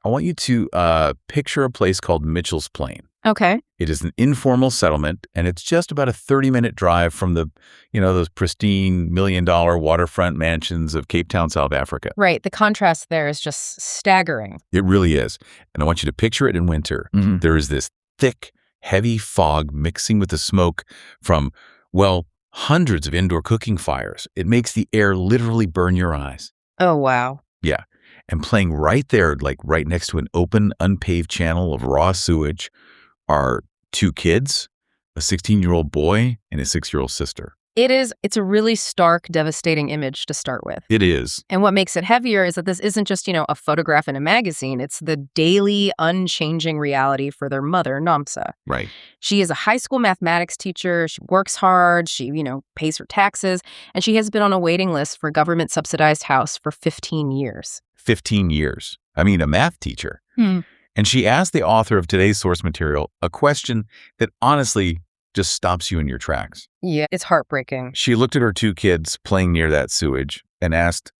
I want you to picture a place called Mitchell's Plain. Okay. It is an informal settlement, and it's just about a 30-minute drive from those pristine million-dollar waterfront mansions of Cape Town, South Africa. Right. The contrast there is just staggering. It really is. And I want you to picture it in winter. Mm-hmm. There is this thick, heavy fog mixing with the smoke from, well, hundreds of indoor cooking fires. It makes the air literally burn your eyes. Oh, wow. Yeah. And playing right there, like right next to an open, unpaved channel of raw sewage, are two kids, a 16-year-old boy and a 6-year-old sister. It's a really stark, devastating image to start with. It is. And what makes it heavier is that this isn't just, a photograph in a magazine. It's the daily, unchanging reality for their mother, Namsa. Right. She is a high school mathematics teacher. She works hard. She, pays her taxes. And she has been on a waiting list for a government-subsidized house for 15 years. 15 years. I mean, a math teacher. And she asked the author of today's source material a question that honestly just stops you in your tracks. Yeah, it's heartbreaking. She looked at her two kids playing near that sewage and asked,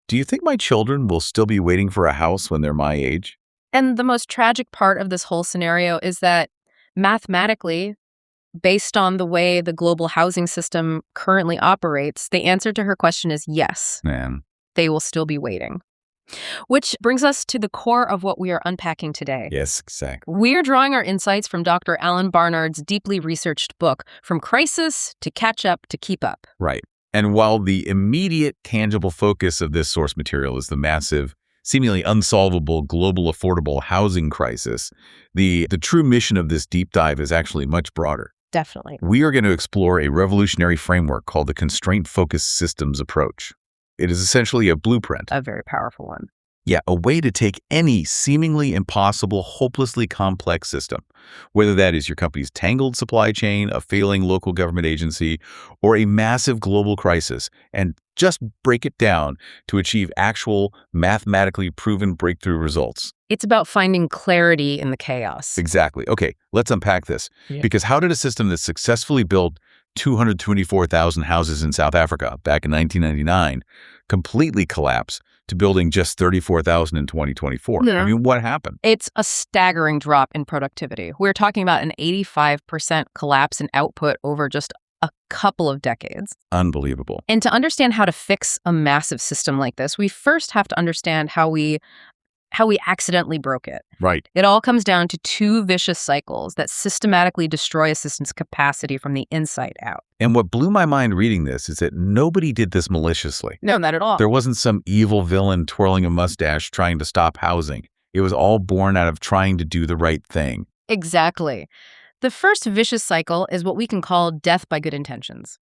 "Do you think my children will still be waiting for a house when they're my age?" And the most tragic part of this whole scenario is that mathematically, based on the way the global housing system currently operates, the answer to her question is yes. Man. They will still be waiting. Which brings us to the core of what we are unpacking today. Yes, exactly. We are drawing our insights from Dr. Alan Barnard's deeply researched book, From Crisis to Catchup to Keep Up. Right. And while the immediate tangible focus of this source material is the massive, seemingly unsolvable global affordable housing crisis, the true mission of this deep dive is actually much broader. Definitely. We are going to explore a revolutionary framework called the Constraint-Focused Systems Approach. It is essentially a blueprint. A very powerful one. Yeah, a way to take any seemingly impossible, hopelessly complex system, whether that is your company's tangled supply chain, a failing local government agency, or a massive global crisis, and just break it down to achieve actual, mathematically proven breakthrough results. It's about finding clarity in the chaos. Exactly. Okay, let's unpack this. Yeah. Because how did a system that successfully built 224,000 houses in South Africa back in 1999 completely collapse to building just 34,000 in 2024? Yeah. I mean, what happened? It's a staggering drop in productivity. We're talking about an 85% collapse in output over just a couple of decades. Unbelievable. And to understand how to fix a massive system like this, we first have to understand how we accidentally broke it. Right. It all comes down to two vicious cycles that systematically destroy a system's capacity from the inside out. And what blew my mind reading this is that nobody did this maliciously. No, not at all. There wasn't some evil villain twirling a mustache trying to stop housing. It was all born out of trying to do the right thing. Exactly. The first vicious cycle is what we can call death by good intentions.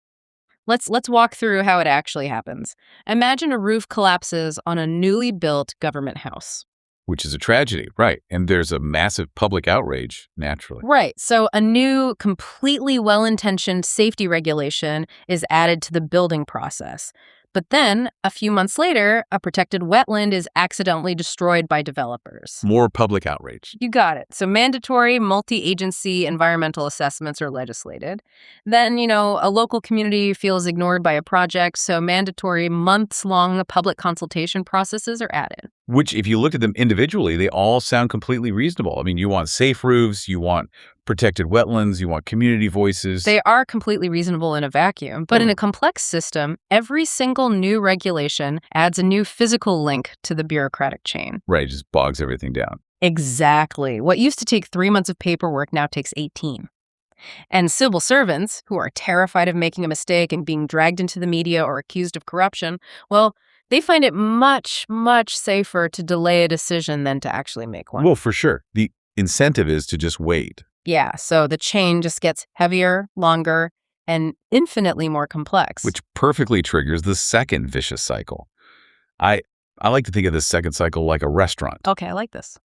Let's walk through how it actually happens. Imagine a roof collapses on a newly built government house. Which is a tragedy, right. And there's a massive public outrage, naturally. Right. So a new, completely well-intentioned safety regulation is added to the building process. But then, a few months later, a protected wetland is accidentally destroyed by developers. More public outrage. You got it. So mandatory multi-agency environmental assessments are legislated. Then, a local community feels ignored by a project, so mandatory months-long public consultation processes are added. Which, if you look at them individually, they all sound completely reasonable. I mean, you want safe roofs, you want protected wetlands, you want community voices. They are completely reasonable in a vacuum, but in a complex system, every single new regulation adds a new physical link to the bureaucratic chain. Right, it just bogs everything down. Exactly. What used to take 3 months of paperwork now takes 18. And civil servants, who are terrified of making a mistake and being dragged into the media or accused of corruption, well, they find it much, much safer to delay a decision than to actually make one. Well, for sure. The incentive is to just wait. Yeah, so the chain just gets heavier, longer, and infinitely more complex. Which perfectly triggers the second vicious cycle. I like to think of this second cycle like a restaurant. Okay, I like this.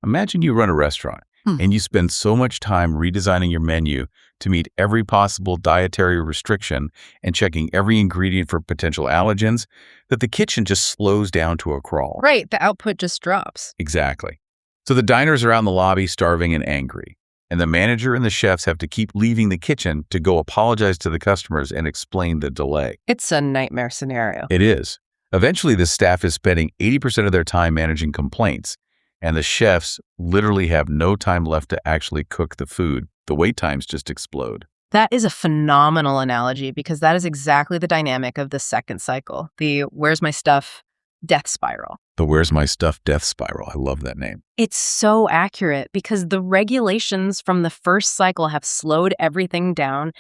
Imagine you run a restaurant and you spend so much time redesigning your menu to meet every possible dietary restriction and checking every ingredient for potential allergens that the kitchen just slows down to a crawl. Right, the output just drops. Exactly. So the diners are out in the lobby starving and angry, and the manager and the chefs have to keep leaving the kitchen to go apologize to the customers and explain the delay. It's a nightmare scenario. It is. Eventually, the staff is spending 80% of their time managing complaints, And the chefs literally have no time left to actually cook the food. The wait times just explode. That is a phenomenal analogy because that is exactly the dynamic of the second cycle, the where's my stuff death spiral. The where's my stuff death spiral. I love that name. It's so accurate because the regulations from the first cycle have slowed everything down.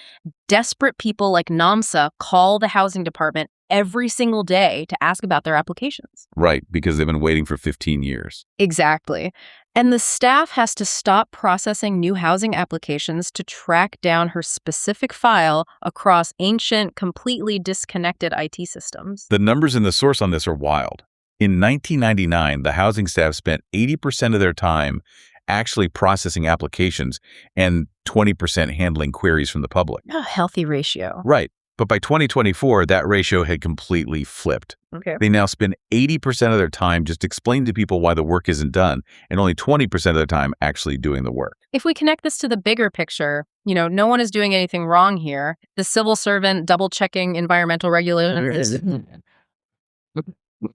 Desperate people like Namsa call the housing department every single day to ask about their applications. Right, because they've been waiting for 15 years. Exactly. And the staff has to stop processing new housing applications to track down her specific file across ancient, completely disconnected IT systems. The numbers in the source on this are wild. In 1999, the housing staff spent 80% of their time actually processing applications and 20% handling queries from the public. A healthy ratio. Right. But by 2024, that ratio had completely flipped. Okay. They now spend 80% of their time just explaining to people why the work isn't done, and only 20% of their time actually doing the work. If we connect this to the bigger picture, no one is doing anything wrong here. The civil servant double-checking environmental regulations.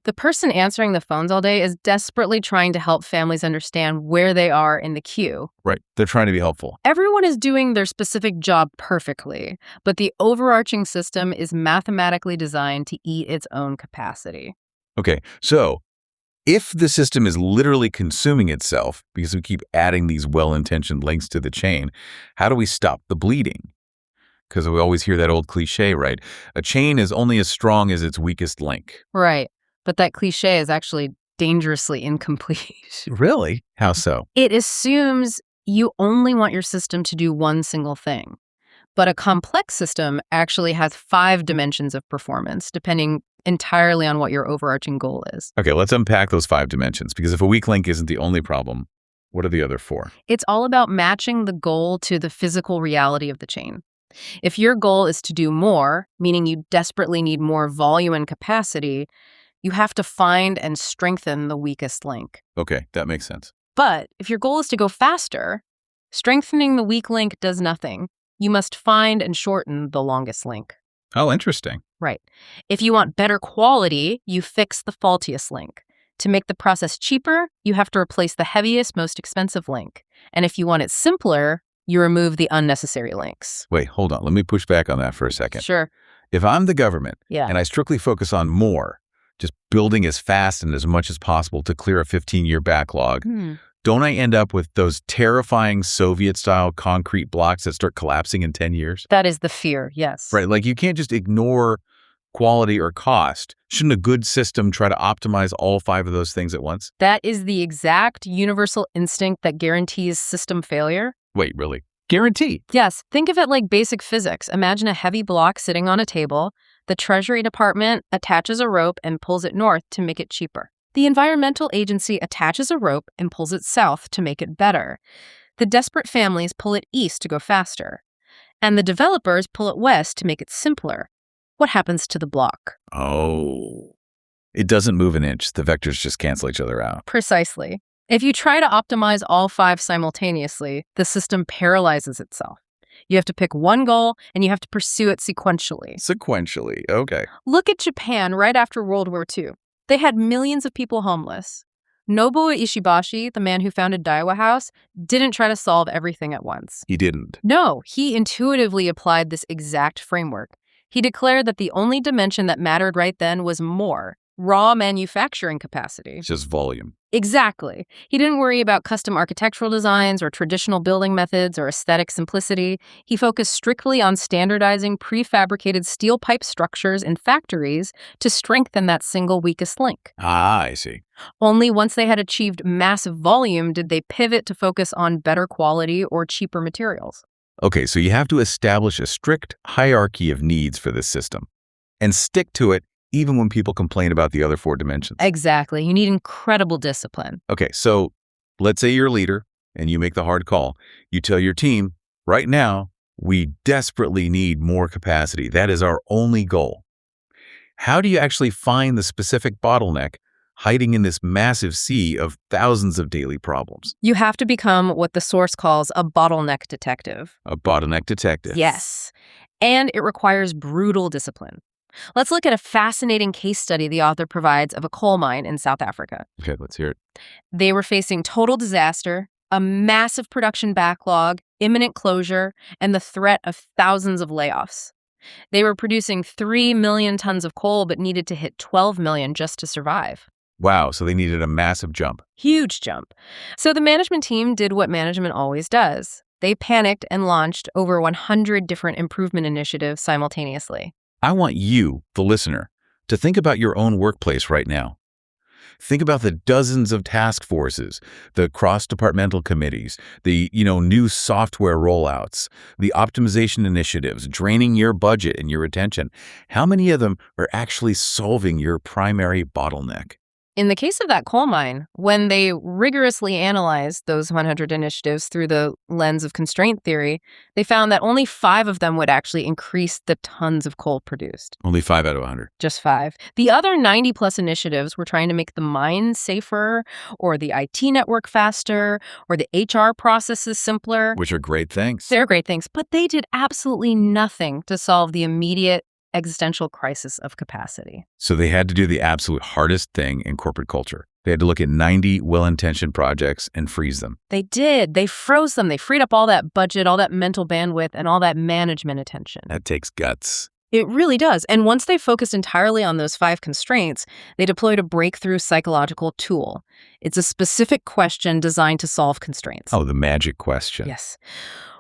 The person answering the phones all day is desperately trying to help families understand where they are in the queue. Right. They're trying to be helpful. Everyone is doing their specific job perfectly, but the overarching system is mathematically designed to eat its own capacity. Okay, so if the system is literally consuming itself because we keep adding these well-intentioned links to the chain, how do we stop the bleeding? Because we always hear that old cliche, right? A chain is only as strong as its weakest link. Right. But that cliche is actually dangerously incomplete. Really? How so? It assumes you only want your system to do one single thing. But a complex system actually has 5 dimensions of performance, depending entirely on what your overarching goal is. Okay, let's unpack those 5 dimensions, because if a weak link isn't the only problem, what are the other 4? It's all about matching the goal to the physical reality of the chain. If your goal is to do more, meaning you desperately need more volume and capacity, you have to find and strengthen the weakest link. Okay, that makes sense. But if your goal is to go faster, strengthening the weak link does nothing. You must find and shorten the longest link. Oh, interesting. Right. If you want better quality, you fix the faultiest link. To make the process cheaper, you have to replace the heaviest, most expensive link. And if you want it simpler, you remove the unnecessary links. Wait, hold on. Let me push back on that for a second. Sure. If I'm the government Yeah. and I strictly focus on more, just building as fast and as much as possible to clear a 15-year backlog, don't I end up with those terrifying Soviet-style concrete blocks that start collapsing in 10 years? That is the fear, yes. Right, like you can't just ignore quality or cost. Shouldn't a good system try to optimize all 5 of those things at once? That is the exact universal instinct that guarantees system failure. Wait, really? Guarantee? Yes, think of it like basic physics. Imagine a heavy block sitting on a table. The Treasury Department attaches a rope and pulls it north to make it cheaper. The environmental agency attaches a rope and pulls it south to make it better. The desperate families pull it east to go faster. And the developers pull it west to make it simpler. What happens to the block? Oh. It doesn't move an inch. The vectors just cancel each other out. Precisely. If you try to optimize all 5 simultaneously, the system paralyzes itself. You have to pick one goal, and you have to pursue it sequentially. Sequentially, okay. Look at Japan right after World War II. They had millions of people homeless. Nobuo Ishibashi, the man who founded Daiwa House, didn't try to solve everything at once. He didn't. No, he intuitively applied this exact framework. He declared that the only dimension that mattered right then was more, raw manufacturing capacity. It's just volume. Exactly. He didn't worry about custom architectural designs or traditional building methods or aesthetic simplicity. He focused strictly on standardizing prefabricated steel pipe structures in factories to strengthen that single weakest link. Ah, I see. Only once they had achieved massive volume did they pivot to focus on better quality or cheaper materials. Okay, so you have to establish a strict hierarchy of needs for this system and stick to it even when people complain about the other 4 dimensions. Exactly. You need incredible discipline. Okay, so let's say you're a leader and you make the hard call. You tell your team, right now, we desperately need more capacity. That is our only goal. How do you actually find the specific bottleneck hiding in this massive sea of thousands of daily problems? You have to become what the source calls a bottleneck detective. A bottleneck detective. Yes. And it requires brutal discipline. Let's look at a fascinating case study the author provides of a coal mine in South Africa. Okay, let's hear it. They were facing total disaster, a massive production backlog, imminent closure, and the threat of thousands of layoffs. They were producing 3 million tons of coal but needed to hit 12 million just to survive. Wow, so they needed a massive jump. Huge jump. So the management team did what management always does. They panicked and launched over 100 different improvement initiatives simultaneously. I want you, the listener, to think about your own workplace right now. Think about the dozens of task forces, the cross-departmental committees, the, new software rollouts, the optimization initiatives, draining your budget and your attention. How many of them are actually solving your primary bottleneck? In the case of that coal mine, when they rigorously analyzed those 100 initiatives through the lens of constraint theory, they found that only 5 of them would actually increase the tons of coal produced. Only 5 out of 100. Just 5. The other 90-plus initiatives were trying to make the mine safer, or the IT network faster, or the HR processes simpler. Which are great things. They're great things, but they did absolutely nothing to solve the immediate existential crisis of capacity. So they had to do the absolute hardest thing in corporate culture. They had to look at 90 well-intentioned projects and freeze them. They did. They froze them. They freed up all that budget, all that mental bandwidth, and all that management attention. That takes guts. It really does. And once they focused entirely on those 5 constraints, they deployed a breakthrough psychological tool. It's a specific question designed to solve constraints. Oh, the magic question. Yes.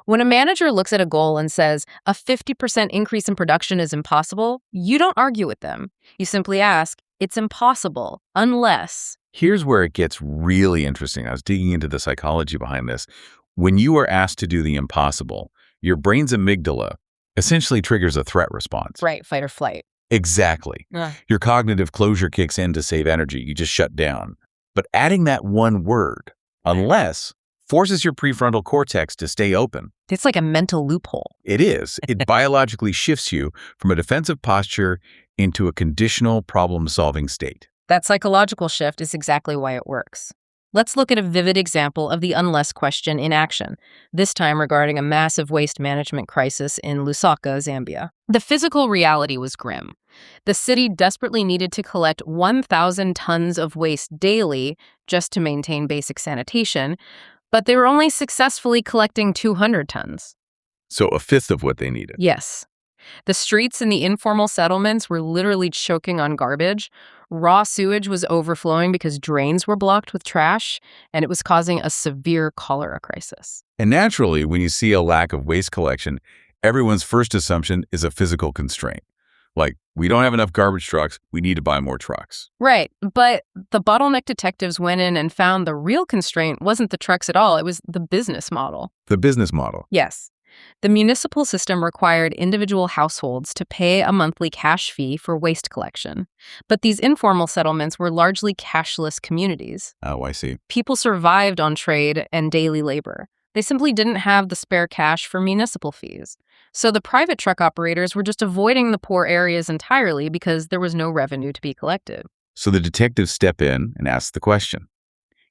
When a manager looks at a goal and says, a 50% increase in production is impossible, you don't argue with them. You simply ask, it's impossible, unless... Here's where it gets really interesting. I was digging into the psychology behind this. When you are asked to do the impossible, your brain's amygdala essentially triggers a threat response. Right, fight or flight. Exactly. Your cognitive closure kicks in to save energy. You just shut down. But adding that one word, unless, forces your prefrontal cortex to stay open. It's like a mental loophole. It is. It biologically shifts you from a defensive posture into a conditional problem-solving state. That psychological shift is exactly why it works. Let's look at a vivid example of the unless question in action, this time regarding a massive waste management crisis in Lusaka, Zambia. The physical reality was grim. The city desperately needed to collect 1,000 tons of waste daily just to maintain basic sanitation, but they were only successfully collecting 200 tons. So a fifth of what they needed. Yes. The streets in the informal settlements were literally choking on garbage. Raw sewage was overflowing because drains were blocked with trash, and it was causing a severe cholera crisis. And naturally, when you see a lack of waste collection, everyone's first assumption is a physical constraint. Like, we don't have enough garbage trucks, we need to buy more trucks. Right, but the bottleneck detectives went in and found the real constraint wasn't the trucks at all, it was the business model. The business model. Yes. The municipal system required individual households to pay a monthly cash fee for waste collection. But these informal settlements were largely cashless communities. Oh, I see. People survived on trade and daily labor. They simply didn't have the spare cash for municipal fees. So the private truck operators were just avoiding the poor areas entirely because there was no revenue to be collected. So the detectives step in and ask the question.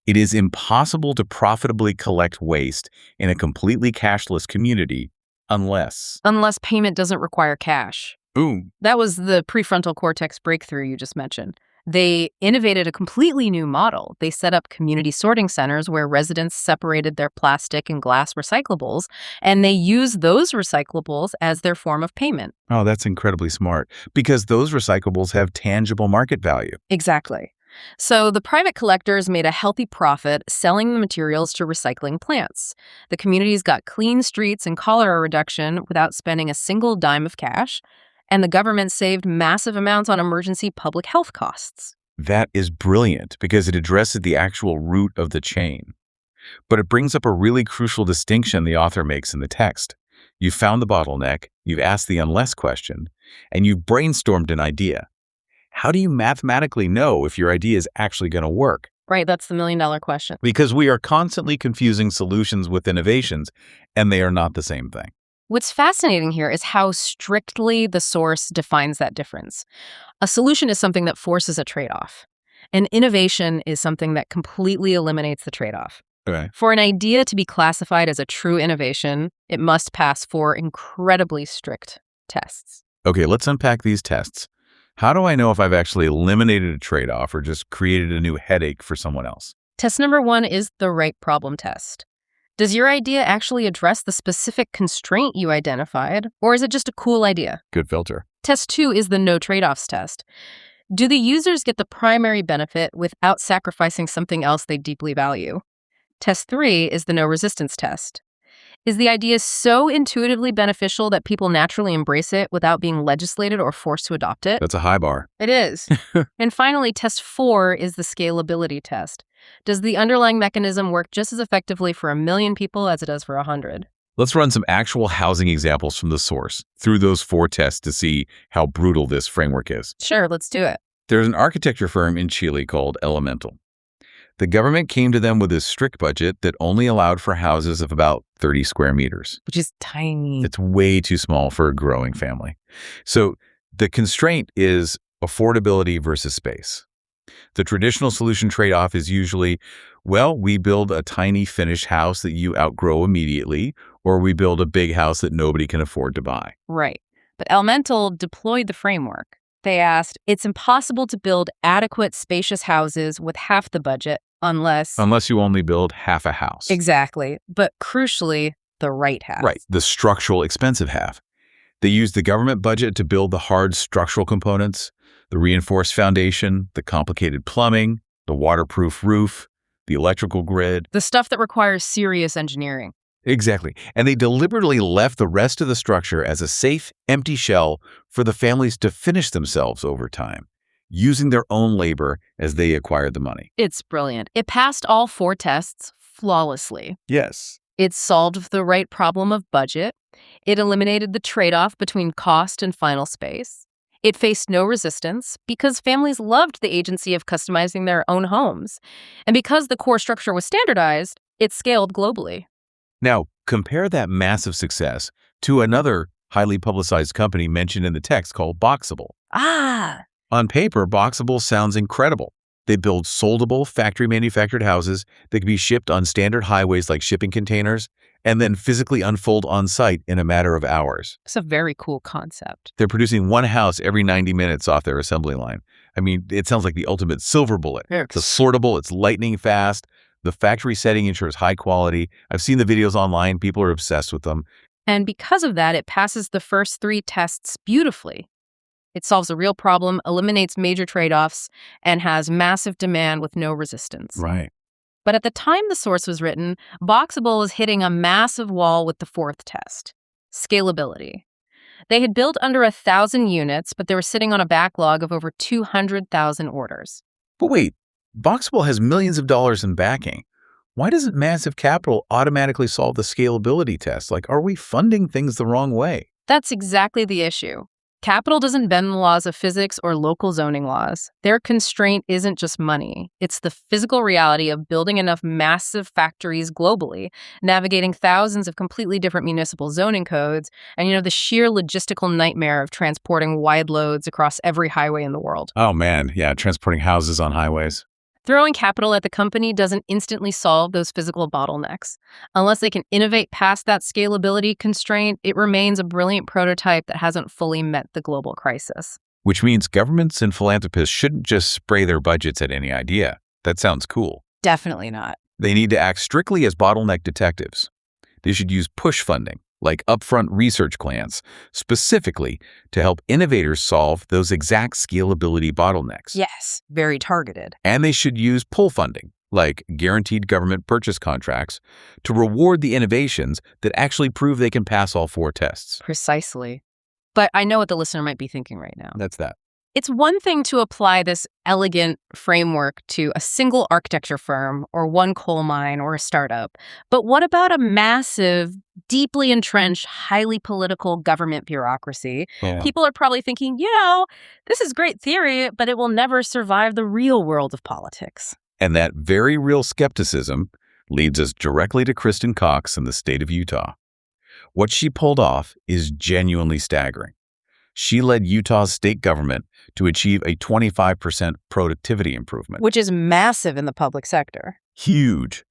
It is impossible to profitably collect waste in a completely cashless community unless payment doesn't require cash. Boom. That was the prefrontal cortex breakthrough you just mentioned. They innovated a completely new model. They set up community sorting centers where residents separated their plastic and glass recyclables, and they used those recyclables as their form of payment. Oh, that's incredibly smart, because those recyclables have tangible market value. Exactly. So the private collectors made a healthy profit selling the materials to recycling plants. The communities got clean streets and cholera reduction without spending a single dime of cash, and the government saved massive amounts on emergency public health costs. That is brilliant because it addresses the actual root of the chain. But it brings up a really crucial distinction the author makes in the text. You've found the bottleneck, you've asked the unless question, and you've brainstormed an idea. How do you mathematically know if your idea is actually going to work? Right, that's the million-dollar question. Because we are constantly confusing solutions with innovations, and they are not the same thing. What's fascinating here is how strictly the source defines that difference. A solution is something that forces a trade-off. An innovation is something that completely eliminates the trade-off. Okay. For an idea to be classified as a true innovation, it must pass 4 incredibly strict tests. Okay, let's unpack these tests. How do I know if I've actually eliminated a trade-off or just created a new headache for someone else? Test number 1 is the right problem test. Does your idea actually address the specific constraint you identified, or is it just a cool idea? Good filter. Test 2 is the no trade-offs test. Do the users get the primary benefit without sacrificing something else they deeply value? Test 3 is the no resistance test. Is the idea so intuitively beneficial that people naturally embrace it without being legislated or forced to adopt it? That's a high bar. It is. And finally, test 4 is the scalability test. Does the underlying mechanism work just as effectively for 1 million people as it does for 100? Let's run some actual housing examples from the source through those 4 tests to see how brutal this framework is. Sure, let's do it. There's an architecture firm in Chile called Elemental. The government came to them with a strict budget that only allowed for houses of about 30 square meters. Which is tiny. It's way too small for a growing family. So the constraint is affordability versus space. The traditional solution trade-off is usually, well, we build a tiny finished house that you outgrow immediately, or we build a big house that nobody can afford to buy. Right. But Elemental deployed the framework. They asked, it's impossible to build adequate, spacious houses with half the budget unless you only build half a house. Exactly. But crucially, the right half. Right, the structural expensive half. They used the government budget to build the hard structural components, the reinforced foundation, the complicated plumbing, the waterproof roof, the electrical grid. The stuff that requires serious engineering. Exactly. And they deliberately left the rest of the structure as a safe, empty shell for the families to finish themselves over time, using their own labor as they acquired the money. It's brilliant. It passed all 4 tests flawlessly. Yes. It solved the right problem of budget. It eliminated the trade-off between cost and final space. It faced no resistance because families loved the agency of customizing their own homes. And because the core structure was standardized, it scaled globally. Now, compare that massive success to another highly publicized company mentioned in the text called Boxable. Ah! On paper, Boxable sounds incredible. They build soldable, factory-manufactured houses that can be shipped on standard highways like shipping containers and then physically unfold on-site in a matter of hours. It's a very cool concept. They're producing one house every 90 minutes off their assembly line. I mean, it sounds like the ultimate silver bullet. It's affordable, it's lightning fast. The factory setting ensures high quality. I've seen the videos online. People are obsessed with them. And because of that, it passes the first 3 tests beautifully. It solves a real problem, eliminates major trade-offs, and has massive demand with no resistance. Right. But at the time the source was written, Boxable was hitting a massive wall with the 4th test, scalability. They had built under 1,000 units, but they were sitting on a backlog of over 200,000 orders. But wait, Boxable has millions of dollars in backing. Why doesn't massive capital automatically solve the scalability test? Like, are we funding things the wrong way? That's exactly the issue. Capital doesn't bend the laws of physics or local zoning laws. Their constraint isn't just money. It's the physical reality of building enough massive factories globally, navigating thousands of completely different municipal zoning codes, and, the sheer logistical nightmare of transporting wide loads across every highway in the world. Oh, man. Yeah, transporting houses on highways. Throwing capital at the company doesn't instantly solve those physical bottlenecks. Unless they can innovate past that scalability constraint, it remains a brilliant prototype that hasn't fully met the global crisis. Which means governments and philanthropists shouldn't just spray their budgets at any idea. That sounds cool. Definitely not. They need to act strictly as bottleneck detectives. They should use push funding, like upfront research grants, specifically to help innovators solve those exact scalability bottlenecks. Yes, very targeted. And they should use pull funding, like guaranteed government purchase contracts, to reward the innovations that actually prove they can pass all 4 tests. Precisely. But I know what the listener might be thinking right now. That's that. It's one thing to apply this elegant framework to a single architecture firm or one coal mine or a startup. But what about a massive, deeply entrenched, highly political government bureaucracy? Yeah. People are probably thinking, this is great theory, but it will never survive the real world of politics. And that very real skepticism leads us directly to Kristen Cox in the state of Utah. What she pulled off is genuinely staggering. She led Utah's state government to achieve a 25% productivity improvement. Which is massive in the public sector. Huge.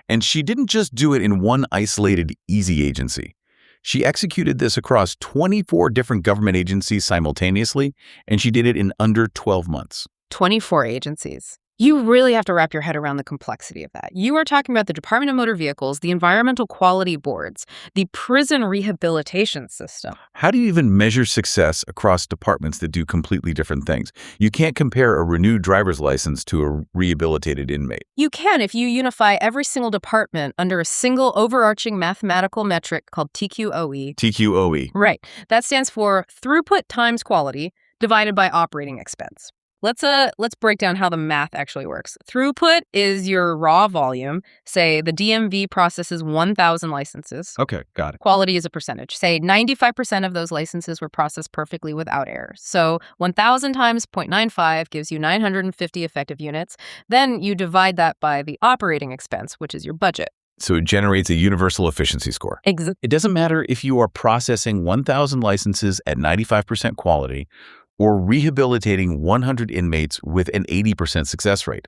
And she didn't just do it in one isolated, easy agency. She executed this across 24 different government agencies simultaneously, and she did it in under 12 months. 24 agencies. You really have to wrap your head around the complexity of that. You are talking about the Department of Motor Vehicles, the Environmental Quality Boards, the Prison Rehabilitation System. How do you even measure success across departments that do completely different things? You can't compare a renewed driver's license to a rehabilitated inmate. You can if you unify every single department under a single overarching mathematical metric called TQOE. TQOE. Right. That stands for throughput times quality divided by operating expense. Let's break down how the math actually works. Throughput is your raw volume. Say the DMV processes 1,000 licenses. Okay, got it. Quality is a percentage. Say 95% of those licenses were processed perfectly without errors. So 1,000 times 0.95 gives you 950 effective units. Then you divide that by the operating expense, which is your budget. So it generates a universal efficiency score. Exactly. It doesn't matter if you are processing 1,000 licenses at 95% quality or rehabilitating 100 inmates with an 80% success rate.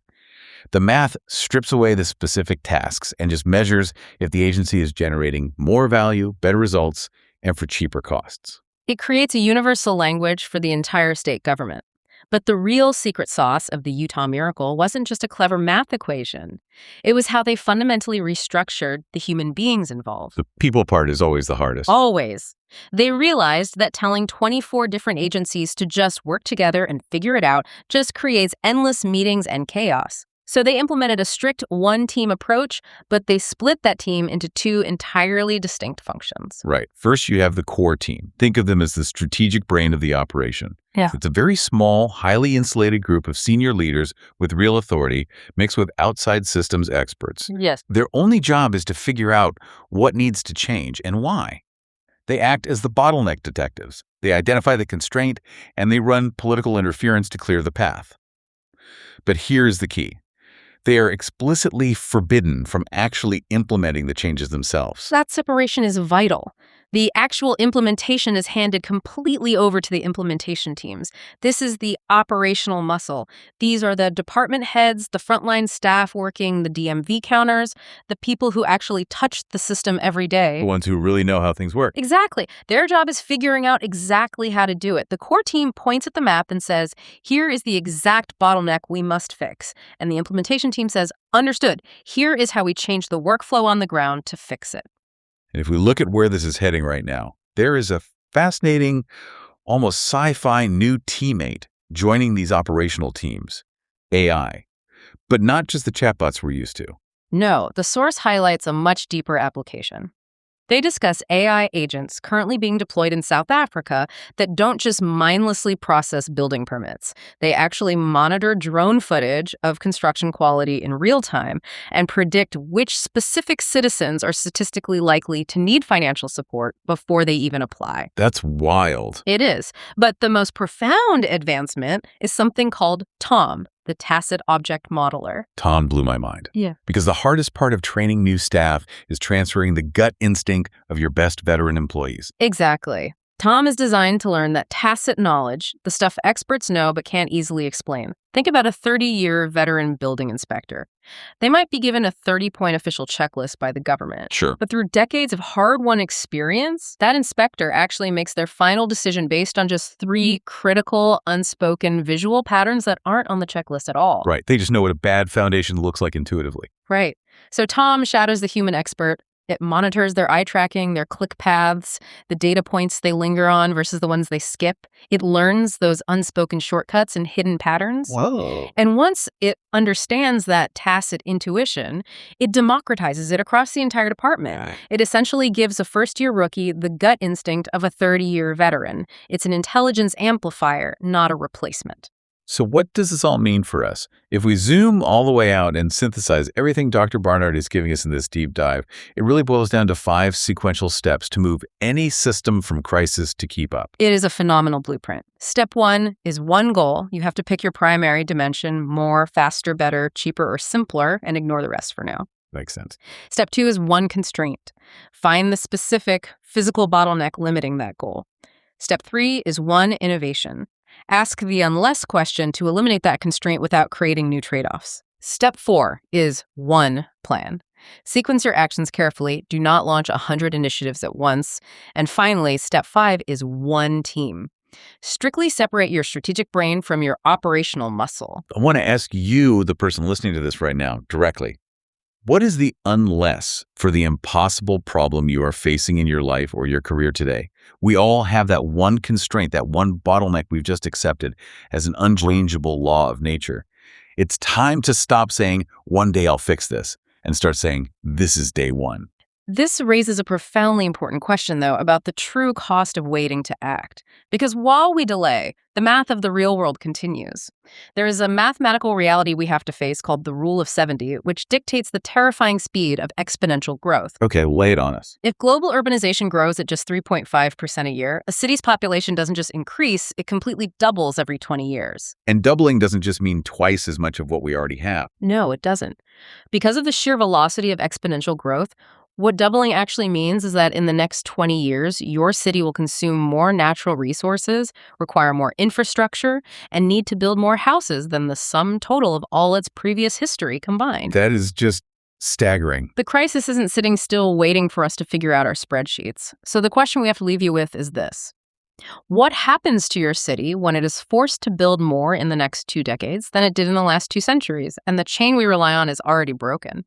The math strips away the specific tasks and just measures if the agency is generating more value, better results, and for cheaper costs. It creates a universal language for the entire state government. But the real secret sauce of the Utah miracle wasn't just a clever math equation. It was how they fundamentally restructured the human beings involved. The people part is always the hardest. Always. They realized that telling 24 different agencies to just work together and figure it out just creates endless meetings and chaos. So they implemented a strict one-team approach, but they split that team into two entirely distinct functions. Right. First, you have the core team. Think of them as the strategic brain of the operation. Yeah. It's a very small, highly insulated group of senior leaders with real authority mixed with outside systems experts. Yes. Their only job is to figure out what needs to change and why. They act as the bottleneck detectives. They identify the constraint, and they run political interference to clear the path. But here's the key. They are explicitly forbidden from actually implementing the changes themselves. That separation is vital. The actual implementation is handed completely over to the implementation teams. This is the operational muscle. These are the department heads, the frontline staff working the DMV counters, the people who actually touch the system every day. The ones who really know how things work. Exactly. Their job is figuring out exactly how to do it. The core team points at the map and says, here is the exact bottleneck we must fix. And the implementation team says, understood. Here is how we change the workflow on the ground to fix it. And if we look at where this is heading right now, there is a fascinating, almost sci-fi new teammate joining these operational teams, AI. But not just the chatbots we're used to. No, the source highlights a much deeper application. They discuss AI agents currently being deployed in South Africa that don't just mindlessly process building permits. They actually monitor drone footage of construction quality in real time and predict which specific citizens are statistically likely to need financial support before they even apply. That's wild. It is. But the most profound advancement is something called TOM, the Tacit Object Modeler. Tom blew my mind. Yeah. Because the hardest part of training new staff is transferring the gut instinct of your best veteran employees. Exactly. Tom is designed to learn that tacit knowledge, the stuff experts know but can't easily explain. Think about a 30-year veteran building inspector. They might be given a 30-point official checklist by the government. Sure. But through decades of hard-won experience, that inspector actually makes their final decision based on just 3 critical, unspoken visual patterns that aren't on the checklist at all. Right. They just know what a bad foundation looks like intuitively. Right. So Tom shadows the human expert. It monitors their eye tracking, their click paths, the data points they linger on versus the ones they skip. It learns those unspoken shortcuts and hidden patterns. Whoa. And once it understands that tacit intuition, it democratizes it across the entire department. It essentially gives a first-year rookie the gut instinct of a 30-year veteran. It's an intelligence amplifier, not a replacement. So what does this all mean for us? If we zoom all the way out and synthesize everything Dr. Barnard is giving us in this deep dive, it really boils down to 5 sequential steps to move any system from crisis to keep up. It is a phenomenal blueprint. Step 1 is one goal. You have to pick your primary dimension, more, faster, better, cheaper, or simpler, and ignore the rest for now. Makes sense. Step 2 is one constraint. Find the specific physical bottleneck limiting that goal. Step 3 is one innovation. Ask the unless question to eliminate that constraint without creating new trade-offs. Step 4 is one plan. Sequence your actions carefully. Do not launch 100 initiatives at once. And finally, step 5 is one team. Strictly separate your strategic brain from your operational muscle. I want to ask you, the person listening to this right now, directly. What is the unless for the impossible problem you are facing in your life or your career today? We all have that one constraint, that one bottleneck we've just accepted as an unchangeable law of nature. It's time to stop saying, one day I'll fix this, and start saying, this is day one. This raises a profoundly important question, though, about the true cost of waiting to act. Because while we delay, the math of the real world continues. There is a mathematical reality we have to face called the Rule of 70, which dictates the terrifying speed of exponential growth. Okay, lay it on us. If global urbanization grows at just 3.5% a year, a city's population doesn't just increase, it completely doubles every 20 years. And doubling doesn't just mean twice as much of what we already have. No, it doesn't. Because of the sheer velocity of exponential growth, what doubling actually means is that in the next 20 years, your city will consume more natural resources, require more infrastructure, and need to build more houses than the sum total of all its previous history combined. That is just staggering. The crisis isn't sitting still waiting for us to figure out our spreadsheets. So the question we have to leave you with is this. What happens to your city when it is forced to build more in the next 2 decades than it did in the last 2 centuries, and the chain we rely on is already broken?